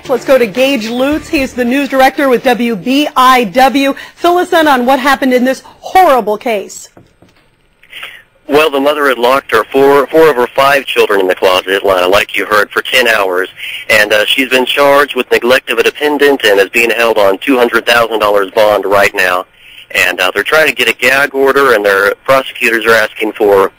Let's go to Gage Lutz. He's the news director with WBIW. Fill us in on what happened in this horrible case. Well, the mother had locked her four of her 5 children in the closet, like you heard, for 10 hours. And she's been charged with neglect of a dependent and is being held on $200,000 bond right now. And they're trying to get a gag order, and their prosecutors are asking for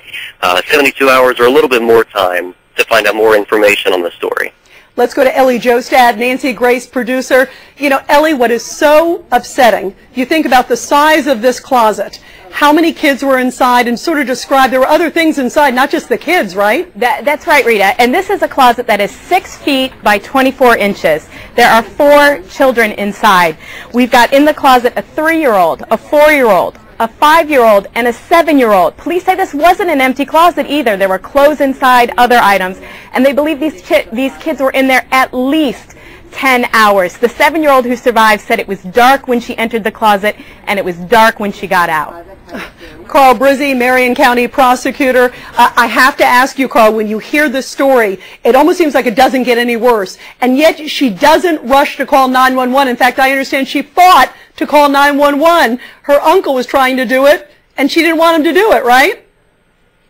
72 hours or a little bit more time to find out more information on the story. Let's go to Ellie Jostad, Nancy Grace, producer. You know, Ellie, what is so upsetting, you think about the size of this closet, how many kids were inside, and sort of describe, there were other things inside, not just the kids, right? That's right, Rita. And this is a closet that is 6 feet by 24 inches. There are 4 children inside. We've got in the closet a 3-year-old, a 4-year-old, a 5-year-old, and a 7-year-old. Police say this wasn't an empty closet either. There were clothes inside, other items, and they believe these kids were in there at least 10 hours. The 7-year-old who survived said it was dark when she entered the closet, and it was dark when she got out. Carl Brizzi, Marion County prosecutor. I have to ask you, Carl, when you hear this story, it almost seems like it doesn't get any worse. And yet she doesn't rush to call 911. In fact, I understand she fought to call 911. Her uncle was trying to do it, and she didn't want him to do it, right?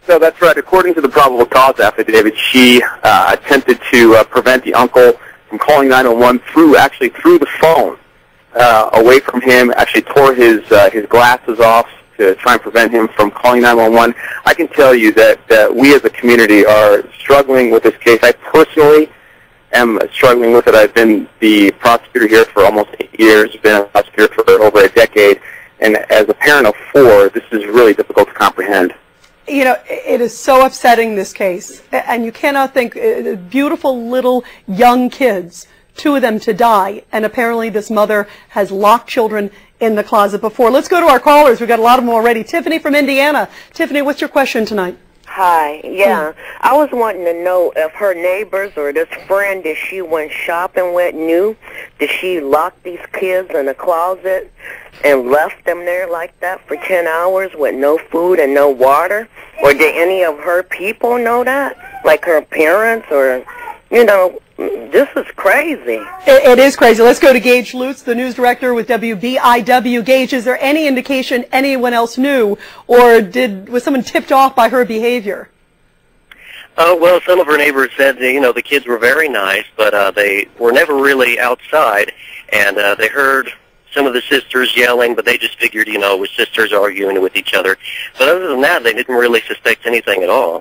So that's right. According to the probable cause affidavit, she attempted to prevent the uncle from calling 911 through the phone, away from him, actually tore his glasses off to try and prevent him from calling 911. I can tell you that we as a community are struggling with this case. I personally am struggling with it. I've been the prosecutor here for almost 8 years, been a prosecutor for over a decade, and as a parent of 4, this is really difficult to comprehend. You know, it is so upsetting, this case, and you cannot think, beautiful little young kids, 2 of them to die, and apparently this mother has locked children in the closet before. Let's go to our callers. We've got a lot of them already. Tiffany from Indiana. Tiffany, what's your question tonight? Hi. Yeah, I was wanting to know if her neighbors or this friend that she went shopping with knew, did she lock these kids in a closet and left them there like that for 10 hours with no food and no water? Or did any of her people know that? Like her parents or, you know, this is crazy. It is crazy. Let's go to Gage Lutz, the news director with WBIW. Gage, is there any indication anyone else knew, or was someone tipped off by her behavior? Well, some of her neighbors said, you know, the kids were very nice, but they were never really outside, and they heard some of the sisters yelling, but they just figured, you know, it was sisters arguing with each other. But other than that, they didn't really suspect anything at all.